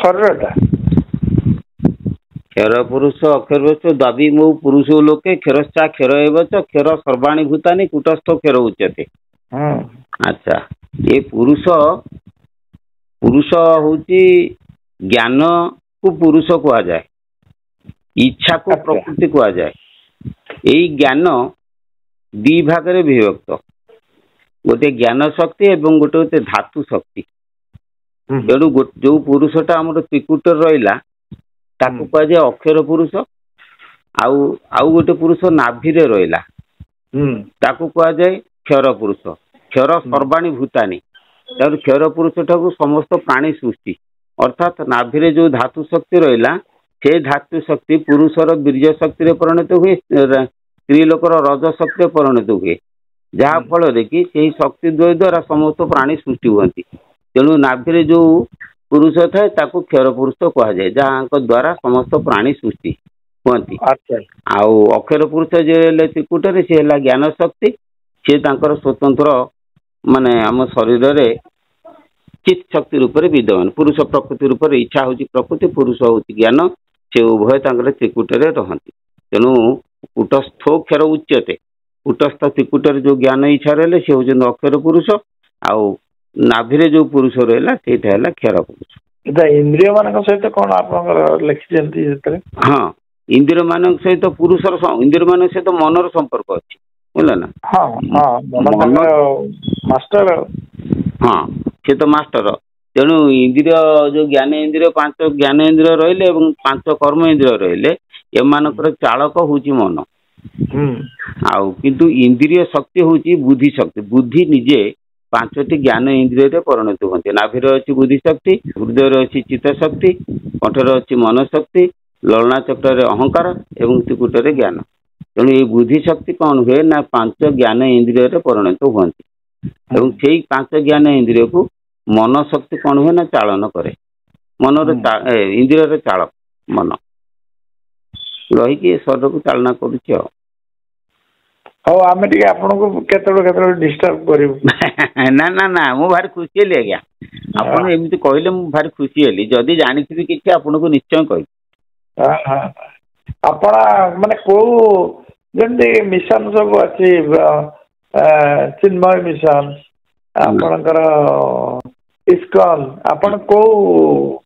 ଶରୀରଟା क्षर पुरुष अक्षर पुरुष दाबी मो पुरुष लोके क्षरश्चा क्षर एवच क्षर सर्वाणी भूतानि कूटस्थ क्षर उच्यते। अच्छा ये पुरुष पुरुष होची ज्ञान को पुरुष कहा जाए, इच्छा को प्रकृति कहा जाए। यही ज्ञान दी भाग रे विभक्त, गोटे ज्ञान शक्ति एवं गोटे गोटे धातु शक्ति। तेणु जो पुरुषटा आम त्रिकुट रहा ताकू कह जाए अक्षर पुरुष, आउ गोटे पुरुष नाभि रे रहा ताकू कह जाए क्षर पुरुष। क्षर सर्वाणी भूतानि, क्षर पुरुष ठाकू समस्त प्राणी सृष्टि अर्थात नाभि रे जो धातु शक्ति रहा से धातु शक्ति पुरुषर वीर्य शक्ति परिणत हुए, स्त्री लोकर रज शक्ति परिणत हुए, जहाँ फल कि से शक्ति द्वय द्वारा समस्त प्राणी सृष्टि हुए। तेणु नाभि रे जो पुरुष थाए ताकू क्षर पुरुष कह जाए, जहाँ द्वारा समस्त प्राणी सृष्टि हुए। आउ अक्षर पुरुष जे त्रिकुट सी है ज्ञान शक्ति, सी स्वतंत्र माने आम शरीर रे चित शक्ति रूप में विद्यमान। पुरुष प्रकृति रूप में इच्छा हूँ प्रकृति, पुरुष हूँ ज्ञान, से उभय त्रिकुट रे रहती। तेणु कूटस्थो क्षर उच्यते। कूटस्थ त्रिकुट जो ज्ञान इच्छा रहे से हूँ अक्षर पुरुष, आउ नाभि रे जो पुरुष रहा से क्षर पुरुष। इंद्रिय मान सहित कौन आप लिखी? हाँ इंद्रिय मान सहित पुरुषर इंद्रिय मान सहित मनर संपर्क अच्छी बुझल ना। मास्टर हाँ से तो मास्टर। तेणु इंद्रिय जो ज्ञान इंद्रिय पांच ज्ञान इंद्रिय रहिले और पांच कर्म इंद्रिय रहिले एमानकर चालक हूँ मन। आउ किंतु इंद्रिय शक्ति हूँ बुद्धि शक्ति। बुद्धि निजे पांचटी ज्ञान इंद्रिय रे परिणत होती। नाभि अच्छी बुद्धि शक्ति, हृदय अच्छी चित्त शक्ति, कंठर अच्छी मन शक्ति, ललना चक्र अहंकार एवं त्रिकुट रे ज्ञान। तेणु ये बुद्धि शक्ति कौन हुए ना पांच ज्ञान इंद्रिय रे परिणत हुए। एवं से पांच ज्ञान इंद्रिय को मन शक्ति कौन हुए ना चालन करे। मनर इंद्रिय रे चालक मन रही शरीर को चालना करुच्च। हाँ आम केतोड़ डिस्टर्ब करूँ ना ना ना मु भारी खुशी हेली आज्ञा। आपन एमती कहले मु भारी खुशी हेली। जदि जानिथिबि किछि आपन को निश्चय कहि। आपण माने को जंदी मिशन सब अछि चिन्मय मिशन आपनकर इस्कॉन आपण को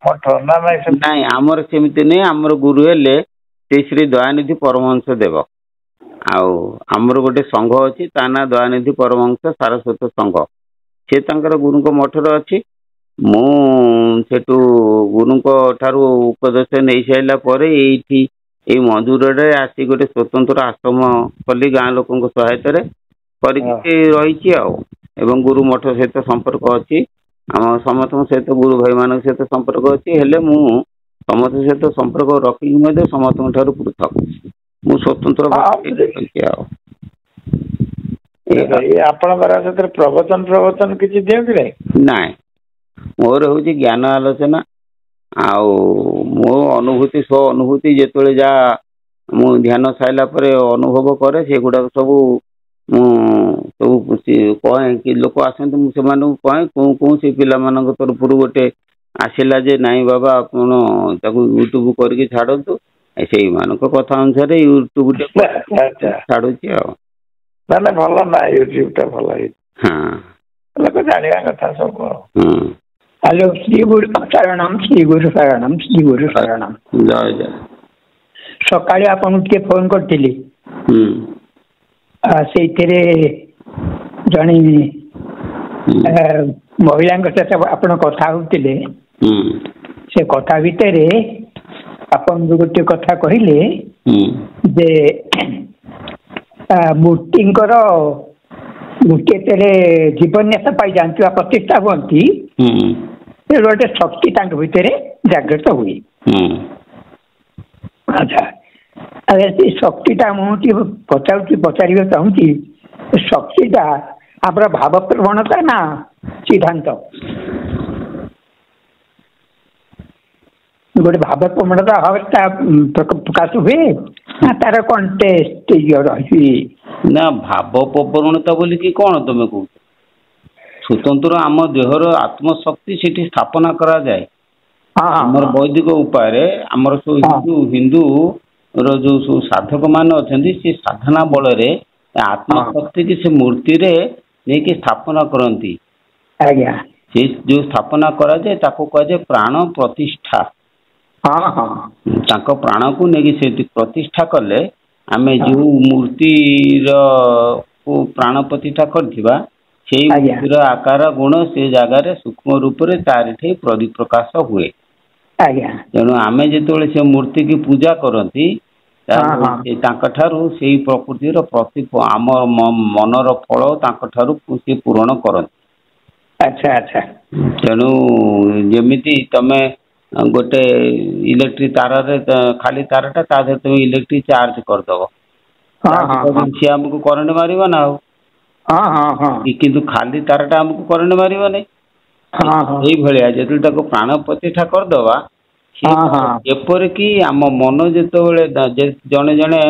मठ ना नहीं आमर सेमिति नहीं। आमर गुरु हेले श्री दयानिधि परमहंस देव। आमर गोटे संघ अच्छी ता ना दयानिधि परमहंस सारस्वत संघ। से गुरु मठर अच्छी। मुझे गुरु ठारू उपदेश नहीं सारा पर ये मंजूर आसी गोटे स्वतंत्र आश्रम कली गाँ लोक सहायता रही। गुरु मठ सहित संपर्क अच्छी। आम समस्त सहित गुरु भाई मान सहित संपर्क अच्छी। हेले मु समस्त सहित संपर्क रखिक समस्त ठारू पृथक मु स्वतंत्र प्रवचन प्रवचन किसी दिखती नहीं ना। मोर हूँ ज्ञान आलोचना मो अनुभूति स्व अनुभूति जिते जा मु ध्यान साइला पर अनुभव करे से गुड़ा सब सब कहे कि लोक आसते मुझे कहे कौन कौन से पिला तरफ गोटे आसला जे नाई बाबा आप यूट्यूब करके छाड़ू से कथा अनुसार यूट्यूब छाड़ुची भल ना यूट्यूब टा भल। हाँ लोक जाना कथा सब। हेलो श्री गुरु शरणम श्री गुरु शरणम श्री गुरु शरणम। जय जय। सकाळे आपन के फोन करथिली से जणी महिला आपण कथा होतिले से कथा भितर आपन गोटे कथा कहले जे मूर्तिंकर मूर्ति जीवन्यास पाई जाती प्रतिष्ठा हुई गोटे शक्ति भितर जागृत हुए। अच्छा अरे शक्तिटा मुझे पचार चाहूँगी शक्तिटा आम भाव प्रवणता ना सिद्धांत गोटे भाव प्रवणता अवस्था प्रकाश हुए ना तार कौन टेस्ट रही ना भाव प्रवणता बोली कि कौन तुम कह स्वतंत्र आम देहर आत्मशक्ति से स्थापना करा जाए ଆମର ବୈଦିକ ଉପାୟରେ ଆମର ସବୁ ହିନ୍ଦୁ ର ଯୋଉ ସବୁ ସାଧକ ମାନେ ଅଛନ୍ତି ସେ ସାଧନା ବଳରେ ଆତ୍ମଶକ୍ତି କି ସେ ମୂର୍ତ୍ତିରେ ନେଇକି ସ୍ଥାପନା କରନ୍ତି। ଆଜ୍ଞା ସେ ଯୋଉ ସ୍ଥାପନା କରାଯାଏ ତାକୁ କୁହାଯାଏ ପ୍ରାଣ ପ୍ରତିଷ୍ଠା। ତାଙ୍କ ପ୍ରାଣକୁ ନେଇକି ସେଠି ପ୍ରତିଷ୍ଠା କଲେ ଆମେ ଯୋଉ ମୂର୍ତ୍ତିର ପ୍ରାଣ ପ୍ରତିଷ୍ଠା କରିଥିବା ସେଇ ମୂର୍ତ୍ତିର ଆକାର ଗୁଣ ସେ ଜାଗାରେ ସୂକ୍ଷ୍ମ ରୂପରେ ତାରିଠି ପରିପ୍ରକାଶ ହୁଏ। ତେଣୁ ଆମେ ଯେତେବେଳେ ସେ ମୂର୍ତ୍ତି କି ପୂଜା କରନ୍ତି ତାଙ୍କ ଠାରୁ ସେଇ ପ୍ରକୃତିର ଆମ ମନର ଫଳ ତାଙ୍କ ଠାରୁ ସେ ପୂରଣ କରନ୍ତି। ତେଣୁ ଯେମିତି ତମେ ଗୋଟେ ଇଲେକ୍ଟ୍ରିକ ତାରରେ ଖାଲି ତାରଟା ତା ଦେହରେ ତମେ ଇଲେକ୍ଟ୍ରିକ ଚାର୍ଜ କରିଦବ ସିଏ ଆମକୁ କରେଣ୍ଟ ମାରିବ ନା ଆଉ। କିନ୍ତୁ ଖାଲି ତାରଟା ଆମକୁ କରେଣ୍ଟ ମାରିବନି। ଏଇଭଳିଆ ଯେତେବେଳେ ତାକୁ ପ୍ରାଣ ପ୍ରତିଷ୍ଠା କରିଦବା ଏପରିକି ଆମ ମନ ଯେତେବେଳେ ଜଣେ ଜଣେ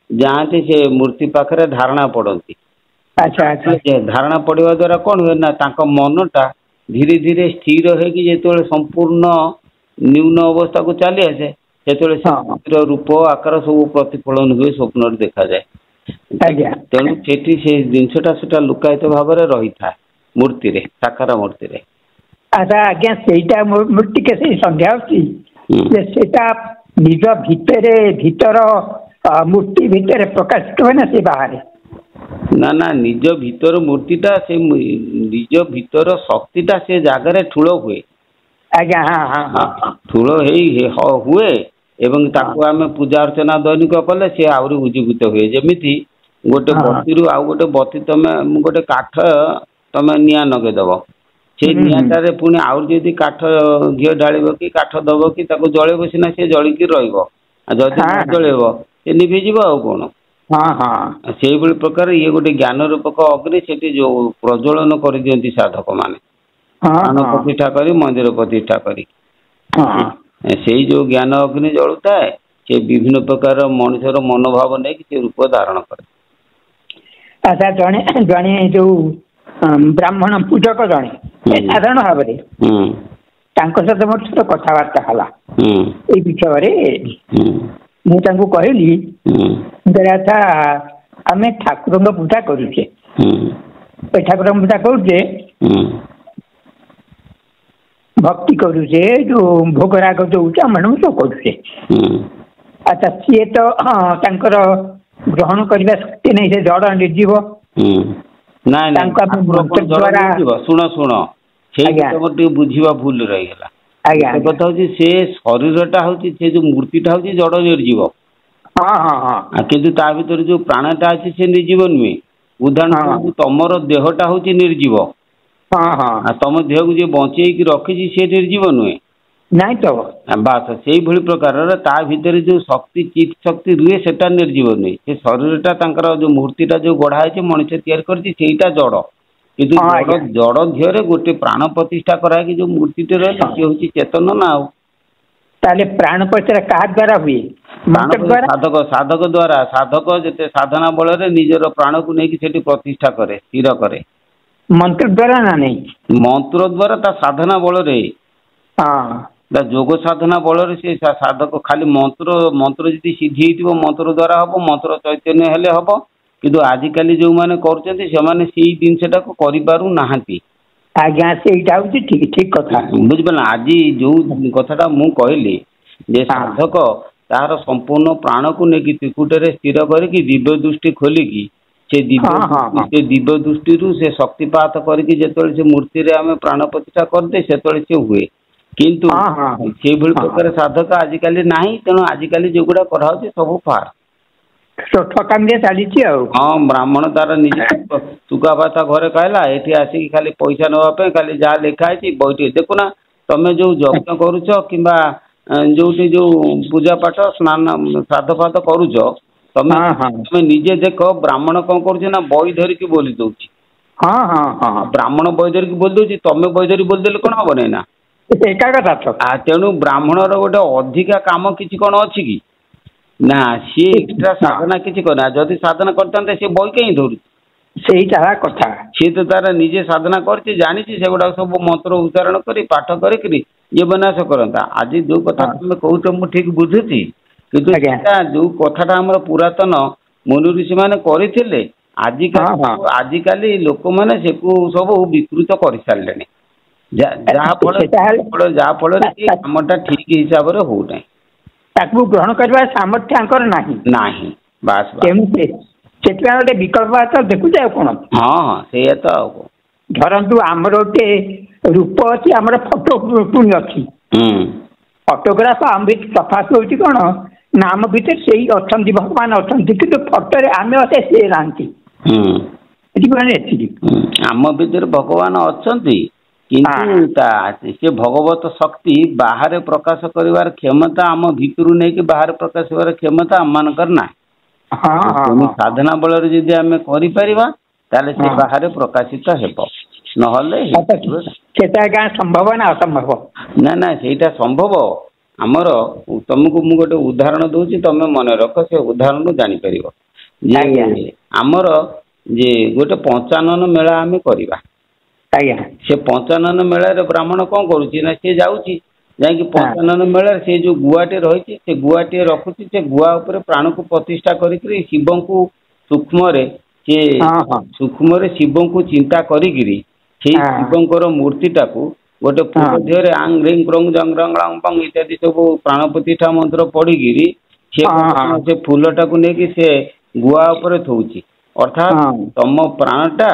ଯାଆନ୍ତି ସେ ମୂର୍ତ୍ତି ପାଖରେ ଧାରଣା ପଡନ୍ତି। ଧାରଣା ପଡିବା ଦ୍ଵାରା କଣ ହୁଏ ନା ତାଙ୍କ ମନଟା ଧୀରେ ଧୀରେ ସ୍ଥିର ହେଇକି ଯେତେବେଳେ ସମ୍ପୂର୍ଣ୍ଣ ନ୍ୟୁନ ଅବସ୍ଥାକୁ ଚାଲି ଆସେ ସେତେବେଳେ ସେ ରୂପ ଆକାର ସବୁ ପ୍ରତିଫଳନ ହୁଏ, ସ୍ୱପ୍ନରେ ଦେଖାଯାଏ। ତେଣୁ ସେଠି ସେ ଜିନିଷଟା ସେଟା ଲୁକାୟିତ ଭାବରେ ରହିଥାଏ ମୂର୍ତ୍ତିରେ, ସାକାର ମୂର୍ତ୍ତିରେ। ଆଜ୍ଞା ସେଇଟା ଟିକେ ସେଇ ସନ୍ଦେହ ଅଛି ଯେ ସେଇଟା ନିଜ ଭିତର ମୂର୍ତ୍ତି ଭିତରେ ପ୍ରକାଶିତ ହୁଏ ନା ସେ ବାହାରେ? ନା ନିଜ ଭିତର ମୂର୍ତ୍ତିଟା ସେ ନିଜ ଭିତର ଶକ୍ତିଟା ସେ ଜାଗାରେ ଠୁଳ ହୁଏ। ଠୁଳ ହେଇ ହୁଏ ଏବଂ ତାକୁ ଆମେ ପୂଜା ଅର୍ଚ୍ଚନା ଦୈନିକ କଲେ ସେ ଆହୁରି ଉଜ୍ଜୀବିତ ହୁଏ। ଯେମିତି ଗୋଟେ ବତିରୁ ଆଉ ଗୋଟେ ବତି ତମେ ଗୋଟେ କାଠ ତମେ ନିଆଁ ଲଗେଇଦବ, ସେଇ ନିଆଁଟାରେ ପୁଣି ଆହୁରି ଯଦି କାଠ ଘିଅ ଢାଳିବ କି କାଠ ଦବ କି ତାକୁ ଜଳେଇବ ସିନା ସେ ଜଳିକି ରହିବ, ଆଉ ଯଦି ନ ଜଳେଇବ ସେ ନିଭିଯିବ ଆଉ କଣ। ସେଇଭଳି ପ୍ରକାର ଇଏ ଗୋଟେ ଜ୍ଞାନ ରୂପକ ଅଗ୍ନି ସେଠି ଯୋଉ ପ୍ରଜ୍ୱଳନ କରିଦିଅନ୍ତି ସାଧକ ମାନେ ପ୍ରାଣ ପ୍ରତିଷ୍ଠା କରି ମନ୍ଦିର ପ୍ରତିଷ୍ଠା କରି। ସେଇ ଯୋଉ ଜ୍ଞାନ ଅଗ୍ନି ଜଳୁଥାଏ ସେ ବିଭିନ୍ନ ପ୍ରକାର ମଣିଷର ମନୋଭାବ ନେଇକି ସେ ରୂପ ଧାରଣ କରେ। ଜଣେ ଜଣେ ଯୋଉ ବ୍ରାହ୍ମଣ ପୂଜକ ଜଣେ ସାଧାରଣ ଭାବରେ ତାଙ୍କ ସହିତ ମୋର ସହିତ କଥାବାର୍ତ୍ତା ହେଲା ଏଇ ବିଷୟରେ। ମୁଁ ତାଙ୍କୁ କହିଲି ଆଚ୍ଛା ଆମେ ଠାକୁରଙ୍କ ପୂଜା କରୁଛେ, ଠାକୁରଙ୍କ ପୂଜା କରୁଛେ, ଭକ୍ତି କରୁଛେ, ଯୋଉ ଭୋଗରାଗ ଦଉଛେ ଆମେ ସବୁ କରୁଛେ। ଆଚ୍ଛା ସିଏ ତ ତାଙ୍କର ଗ୍ରହଣ କରିବା ଶକ୍ତି ନାହିଁ, ସେ ଜଡ଼ ନିର୍ଜୀବ। ଶୁଣ ସେଇ ଟିକେ ବୁଝିବା ଭୁଲ ରହିଗଲା। କଥା ହଉଛି ସେ ଶରୀରଟା ହଉଛି ସେ ଯୋଉ ମୂର୍ତ୍ତିଟା ହଉଛି ଜଡ଼ ନିର୍ଜୀବ, କିନ୍ତୁ ତା ଭିତରେ ଯୋଉ ପ୍ରାଣଟା ଅଛି ସେ ନିର୍ଜୀବ ନୁହେଁ। ଉଦାହରଣ ତମର ଦେହଟା ହଉଛି ନିର୍ଜୀବ, ଆଉ ତମ ଦେହକୁ ଯିଏ ବଞ୍ଚେଇକି ରଖିଛି ସେ ନିର୍ଜୀବ ନୁହେଁ ନାଇଁ ତ। ବାସ ସେଇଭଳି ପ୍ରକାରର ତା ଭିତରେ ଯୋଉ ଶକ୍ତି ଚିତ୍ ଶକ୍ତି ରୁହେ ସେଟା ନିର୍ଜୀବ ନୁହେଁ। ସେ ଶରୀରଟା ତାଙ୍କର ଯୋଉ ମୂର୍ତ୍ତିଟା ଯୋଉ ଗଢା ହେଇଛି ମଣିଷ ତିଆରି କରିଛି ସେଇଟା ଜଡ଼, କିନ୍ତୁ ଜଡ଼ ଧିଅରେ ଗୋଟେ ପ୍ରାଣ ପ୍ରତିଷ୍ଠା କରାହେଇକି ଯୋଉ ମୂର୍ତ୍ତିଟେ ରହିଲେ ସିଏ ହଉଛି ଚେତନ ନା ଆଉ। ତାହେଲେ ପ୍ରାଣ ପ୍ରତିଷ୍ଠା କାହା ଦ୍ଵାରା ହୁଏ? ସାଧକ ଦ୍ଵାରା। ସାଧକ ଯେତେ ସାଧନା ବଳରେ ନିଜର ପ୍ରାଣକୁ ନେଇକି ସେଠି ପ୍ରତିଷ୍ଠା କରେ, ସ୍ଥିର କରେ। ମନ୍ତ୍ର ଦ୍ଵାରା ନା ନାଇଁ? ମନ୍ତ୍ର ଦ୍ଵାରା ତା ସାଧନା ବଳରେ, ତା ଯୋଗ ସାଧନା ବଳରେ ସେ ସାଧକ ଖାଲି ମନ୍ତ୍ର ଯଦି ସିଦ୍ଧି ହେଇଥିବ ମନ୍ତ୍ର ଦ୍ଵାରା ହବ, ମନ୍ତ୍ର ଚୈତନ୍ୟ ହେଲେ ହବ। କିନ୍ତୁ ଆଜିକାଲି ଯୋଉମାନେ କରୁଛନ୍ତି ସେମାନେ ସେଇ ଜିନିଷଟାକୁ କରିପାରୁନାହାନ୍ତି। ଆଜ୍ଞା ସେଇଟା ହଉଛି ଠିକ କଥା। ବୁଝିପାରିଲ? ଆଜି ଯୋଉ କଥାଟା ମୁଁ କହିଲି ଯେ ସାଧକ ତାହାର ସମ୍ପୂର୍ଣ୍ଣ ପ୍ରାଣକୁ ନେଇକି ତ୍ରିକୁଟରେ ସ୍ଥିର କରିକି ଦିବ୍ୟ ଦୃଷ୍ଟି ଖୋଲିକି ସେ ଦିବ୍ୟ ଦୃଷ୍ଟିରୁ ସେ ଶକ୍ତିପାତ କରିକି ଯେତେବେଳେ ସେ ମୂର୍ତ୍ତିରେ ଆମେ ପ୍ରାଣ ପ୍ରତିଷ୍ଠା କରିଦେ ସେତେବେଳେ ସେ ହୁଏ। କିନ୍ତୁ ସେଇଭଳି ପ୍ରକାର ସାଧକ ଆଜିକାଲି ନାହିଁ। ତେଣୁ ଆଜିକାଲି ଯୋଉଗୁଡା କରାହଉଛି ସବୁ ଚାଲିଛି ଆଉ। ବ୍ରାହ୍ମଣ ତାର ନିଜେ ସୁଖା ଭାଷା ଘରେ ଖାଇଲା, ଏଠି ଆସିକି ଖାଲି ପଇସା ନେବା ପାଇଁ ଖାଲି ଯାହା ଲେଖା ହେଇଛି ବହିଟି ଦେଖୁନା। ତମେ ଯୋଉ ଯଜ୍ଞ କରୁଛ କିମ୍ବା ଯୋଉଠି ଯୋଉ ପୂଜା ପାଠ ସ୍ନାନ ଶ୍ରାଦ୍ଧ ଫାଦ୍ଧ କରୁଛ, ତମେ ନିଜେ ଦେଖ ବ୍ରାହ୍ମଣ କଣ କରୁଛି ନା ବହି ଧରିକି ବୋଲି ଦଉଛି। ବ୍ରାହ୍ମଣ ବହି ଧରିକି ବୋଲି ଦଉଛି, ତମେ ବହି ଧରିକି ବୋଲି ଦେଲେ କଣ ହବ ନାଇଁ ନା? ତେଣୁ ବ୍ରାହ୍ମଣର ଗୋଟେ ଅଧିକା କାମ କିଛି କଣ ଅଛି କି? ନା, ସିଏ ଏକ୍ସଟ୍ରା ସାଧନା କିଛି କରେ। ଯଦି ସାଧନା କରିଥାନ୍ତେ ସେ ବହି କାହିଁ ଧରୁଛି? ସେଇଟା କଥା। ସିଏ ତ ତାର ନିଜେ ସାଧନା କରିଛି, ଜାଣିଛି, ସେଗୁଡାକ ସବୁ ମନ୍ତ୍ର ଉଚ୍ଚାରଣ କରି ପାଠ କରିକିରି ଜୀବନ ନାଶ କରନ୍ତା। ଆଜି ଯୋଉ କଥା ତମେ କହୁଛ ମୁଁ ଠିକ ବୁଝୁଛି, କିନ୍ତୁ ଯୋଉ କଥାଟା ଆମର ପୁରାତନ ମୁନି ଋଷି ମାନେ କରିଥିଲେ, ଆଜିକାଲି ଲୋକମାନେ ସେକୁ ସବୁ ବିକୃତ କରିସାରିଲେଣି, ଯାହା ଫଳରେ କି କାମଟା ଠିକ ହିସାବରେ ହଉନାହିଁ। ତାକୁ ଗ୍ରହଣ କରିବା ସାମର୍ଥ୍ୟ ଆଙ୍କର ନାହିଁ। ବାସ୍ କେମିତି ସେଥିପାଇଁ ଗୋଟେ ବିକଳ୍ପ ବାଟ ଦେଖୁଛ ଆଉ କଣ? ହଁ ସେଇଆ ତ। ଆଉ ଧରନ୍ତୁ ଆମର ଗୋଟେ ରୂପ ଅଛି, ଆମର ଫଟୋ ପୁଣି ଅଛି। ଫଟୋଗ୍ରାଫ ଆମ ଭିତରେ ତଫାତ ହଉଛି କଣ ନା, ଆମ ଭିତରେ ସେଇ ଅଛନ୍ତି, ଭଗବାନ ଅଛନ୍ତି, କିନ୍ତୁ ଫଟୋରେ ଆମେ ଅଛେ, ସେ ନାହାନ୍ତି। ଏତିକି ଆମ ଭିତରେ ଭଗବାନ ଅଛନ୍ତି, କିନ୍ତୁ ସେ ଭଗବତ ଶକ୍ତି ବାହାରେ ପ୍ରକାଶ କରିବାର କ୍ଷମତା ଆମ ଭିତରୁ ନେଇକି ବାହାରେ ପ୍ରକାଶ କରିବାର କ୍ଷମତା ଆମମାନଙ୍କର ନାହିଁ। ସାଧନା ବଳରେ ଯଦି ଆମେ କରିପାରିବା ତାହେଲେ ସେ ବାହାରେ ପ୍ରକାଶିତ ହେବ, ନହେଲେ ସେଟା ସମ୍ଭବ ନା ଅସମ୍ଭବ? ନା ସେଇଟା ସମ୍ଭବ। ଆମର ତମକୁ ମୁଁ ଗୋଟେ ଉଦାହରଣ ଦଉଛି, ତମେ ମନେ ରଖ, ସେ ଉଦାହରଣରୁ ଜାଣିପାରିବ ଯେ ଆମର ଯେ ଗୋଟେ ପଞ୍ଚାନନ ମେଳା ଆମେ କରିବା। ସେ ପଞ୍ଚାନନ ମେଳାରେ ବ୍ରାହ୍ମଣ କଣ କରୁଛି ନା, ସେ ଯାଉଛି ଯାଇକି ପଞ୍ଚାନନ ମେଳାରେ ସେ ଯୋଉ ଗୁଆଟେ ରହିଛି, ସେ ଗୁଆଟିଏ ରଖୁଛି, ସେ ଗୁଆ ଉପରେ ପ୍ରାଣକୁ ପ୍ରତିଷ୍ଠା କରିକିରି ଶିବଙ୍କୁ ସୂକ୍ଷ୍ମରେ ଶିବଙ୍କୁ ଚିନ୍ତା କରିକିରି ସେଇ ଶିବଙ୍କର ମୂର୍ତ୍ତିଟାକୁ ଗୋଟେ ଫୁଲ ଦେହରେ ଆଙ୍ଗ ରିଙ୍ଗ ରଙ୍ଗ ଜଙ୍ଗ ରଙ୍ଗ ପଙ୍ଗ ଇତ୍ୟାଦି ସବୁ ପ୍ରାଣ ପ୍ରତିଷ୍ଠା ମନ୍ତ୍ର ପଢିକିରି ସେ ଫୁଲଟାକୁ ନେଇକି ସେ ଗୁଆ ଉପରେ ଥଉଛି। ଅର୍ଥାତ୍ ତମ ପ୍ରାଣଟା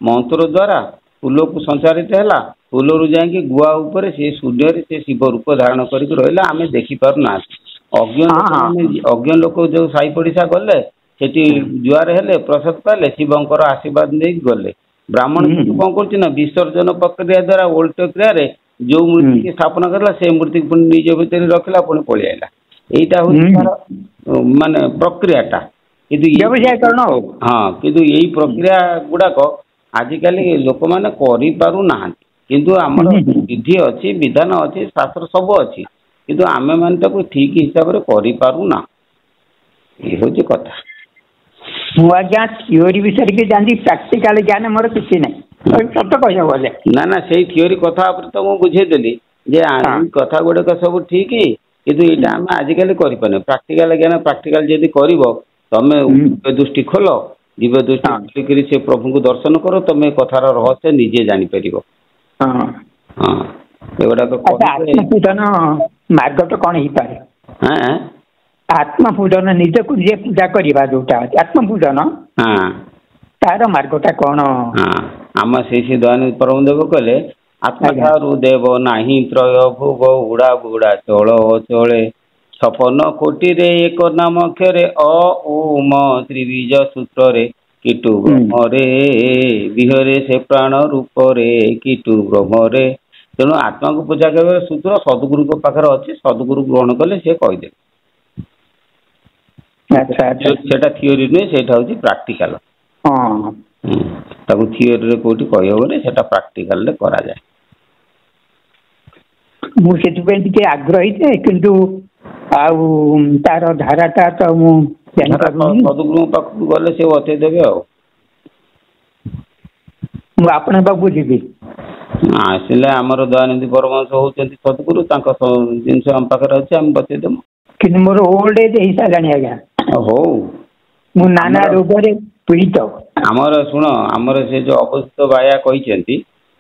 ମନ୍ତ୍ର ଦ୍ଵାରା ଫୁଲକୁ ସଞ୍ଚାରିତ ହେଲା, ଫୁଲରୁ ଯାଇକି ଗୁଆ ଉପରେ ସେ ଶୂନ୍ୟରେ ସେ ଶିବ ରୂପ ଧାରଣ କରିକି ରହିଲା, ଆମେ ଦେଖିପାରୁନାହାନ୍ତି। ଅଜ୍ଞ ଲୋକ ଯୋଉ ସାଇ ପଡିଶା ଗଲେ, ସେଠି ଜୁଆର ହେଲେ, ପ୍ରସାଦ ପାଇଲେ, ଶିବଙ୍କର ଆଶୀର୍ବାଦ ନେଇକି ଗଲେ। ବ୍ରାହ୍ମଣ କିନ୍ତୁ କଣ କରୁଛି ନା, ବିସର୍ଜନ ପ୍ରକ୍ରିୟା ଦ୍ଵାରା ଓଲଟ କ୍ରିୟାରେ ଯୋଉ ମୂର୍ତ୍ତିକି ସ୍ଥାପନ କରିଲା, ସେ ମୂର୍ତ୍ତିକୁ ପୁଣି ନିଜ ଭିତରେ ରଖିଲା, ପୁଣି ପଳେଇ ଆଇଲା। ଏଇଟା ହଉଛି ତାର ମାନେ ପ୍ରକ୍ରିୟାଟା। କିନ୍ତୁ କିନ୍ତୁ ଏଇ ପ୍ରକ୍ରିୟା ଗୁଡାକ ଆଜିକାଲି ଲୋକମାନେ କରିପାରୁନାହାନ୍ତି। କିନ୍ତୁ ଆମର ବିଧି ଅଛି, ବିଧାନ ଅଛି, ଶାସ୍ତ୍ର ସବୁ ଅଛି, କିନ୍ତୁ ଆମେମାନେ ତାକୁ ଠିକ ହିସାବରେ କରିପାରୁନା। ଏ ହଉଛି କଥା। ମୁଁ ଆଜ୍ଞା ଥିଓରି ବିଷୟରେ କିଛି ଜାଣିଛି, ପ୍ରାକ୍ଟିକାଲ ଜ୍ଞାନ ମୋର କିଛି ନାହିଁ, ସତ କହିବାକୁ ଗଲେ। ନା ସେଇ ଥିଓରି କଥା ଉପରେ ତ ମୁଁ ବୁଝେଇଦେଲି ଯେ କଥା ଗୁଡାକ ସବୁ ଠିକ, କିନ୍ତୁ ଏଇଟା ଆମେ ଆଜିକାଲି କରିପାରୁନେ। ପ୍ରାକ୍ଟିକାଲ ଜ୍ଞାନ ପ୍ରାକ୍ଟିକାଲ ଯଦି କରିବ, ତମେ ଦୃଷ୍ଟି ଖୋଲ, ଦିବ୍ୟ ଦୃଷ୍ଟି ଖୋଲିକିରି ସେ ପ୍ରଭୁଙ୍କୁ ଦର୍ଶନ କର, ତମେ କଥାର ରହସ୍ୟ ନିଜେ ଜାଣିପାରିବ। ଏଗୁଡାକ ମାର୍ଗ ତ କଣ ହେଇପାରେ? ଆତ୍ମପୂଜନ, ନିଜକୁ ନିଜେ ପୂଜା କରିବା, ଯୋଉଟା ଅଛି ଆତ୍ମପୂଜନ, ତାର ମାର୍ଗଟା କଣ? ଆମ ଶ୍ରୀ ଦୟାନନ୍ଦ ପରମଦେବ କହିଲେ, ଆତ୍ମାଠାରୁ ଦେବ ନାହିଁ ତ୍ରୟ ଭୁବ, ଉଡା ବୁଡା ଚଳ ଚଳେ, 56 କୋଟିରେ ଏକ ନାମକ୍ଷରେ ଅ-ଉ-ମ ତ୍ରିବୀଜ ସୂତ୍ରରେ, କୀଟୁ ବ୍ରହ୍ମରେ ବିହରେ ସେ ପ୍ରାଣ ରୂପରେ, କୀଟୁ ବ୍ରହ୍ମରେ। ତେଣୁ ଆତ୍ମାକୁ ପୂଜା କରିବାର ସୂତ୍ର ସଦ୍ଗୁରୁଙ୍କ ପାଖରେ ଅଛି, ସଦ୍ଗୁରୁ ଗ୍ରହଣ କଲେ ସେ କହିଦେବେ। ସେଟା ଥିଓରି ନୁହେଁ, ସେଇଟା ହଉଛି ପ୍ରାକ୍ଟିକାଲ। ତାକୁ ଥିଓରିରେ କୋଉଠି କହିହବନି, ସେଟା ପ୍ରାକ୍ଟିକାଲରେ କରାଯାଏ। ମୁଁ ସେଥିପାଇଁ ଟିକେ ଆଗ୍ରହୀ ଯେ, କିନ୍ତୁ ଆଉ ତାର ଧାରାଟା ତ ମୁଁ ଜାଣିପାରୁନି। ସଦ୍ଗୁରୁଙ୍କ ପାଖକୁ ଗଲେ ସେ ବତେଇ ଦେବେ। ଆଉ ମୁଁ ଆପଣଙ୍କ ପାଖକୁ ଯିବି। ଆସିଲେ ଆମର ଦୟାନନ୍ଦ ପରମହଂସ ହଉଛନ୍ତି ସଦ୍ଗୁରୁ, ତାଙ୍କ ଜିନିଷ ଆମ ପାଖରେ ଅଛି, ଆମେ ବତେଇଦେବୁ। କିନ୍ତୁ ମୋର ଓଲ୍ଡ ଏଜ୍ ହେଇସାରିଲାଣି ଆଜ୍ଞା। ହଉ, ମୁଁ ନାନା ରୋଗରେ ପୀଡ଼ିତ। ଆମର ଶୁଣ, ଆମର ସେ ଯୋଉ ଅବସିତ ବାୟା କହିଛନ୍ତି,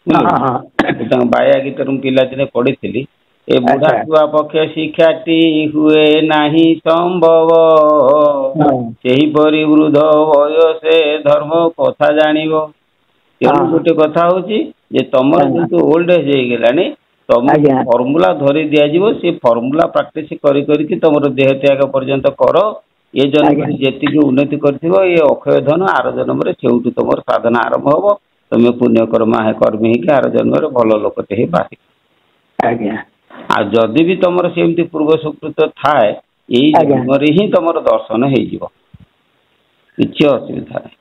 ତାଙ୍କ ବାୟା ଗୀତରେ ମୁଁ ପିଲାଦିନେ ପଢିଥିଲି, ଏ ବୁଢା ଛୁଆ ପକ୍ଷେ ଶିକ୍ଷାଟି ହୁଏ ନାହିଁ ସମ୍ଭବ, ସେହିପରି ବୃଦ୍ଧ ବୟସେ ଧର୍ମ କଥା ଜାଣିବ। ତେଣୁ ଗୋଟେ କଥା ହଉଛି ଯେ, ତମର ଯେହେତୁ ଓଲ୍ଡ ଏଜ୍ ହେଇଗଲାଣି, ତମକୁ ଫର୍ମୁଲା ଧରି ଦିଆଯିବ, ସେ ଫର୍ମୁଲା ପ୍ରାକ୍ଟିସ କରି କରିକି ତମର ଦେହ ତ୍ୟାଗ ପର୍ଯ୍ୟନ୍ତ କର। ଏ ଜନ୍ମରେ ଯେତିକି ଉନ୍ନତି କରିଥିବ, ଏ ଅକ୍ଷୟ ଧନ ଆର ଜନ୍ମରେ ସେଇଠୁ ତମର ସାଧନା ଆରମ୍ଭ ହବ। ତମେ ପୁଣ୍ୟ କର୍ମୀ ହେଇକି ଆର ଜନ୍ମରେ ଭଲ ଲୋକଟେ ହେଇ ବାହାରିବ। ଆଉ ଯଦି ବି ତମର ସେମିତି ପୂର୍ବ ସୁକୃତ ଥାଏ, ଏଇ ଜନ୍ମରେ ହିଁ ତମର ଦର୍ଶନ ହେଇଯିବ, କିଛି ଅସୁବିଧା ନାହିଁ।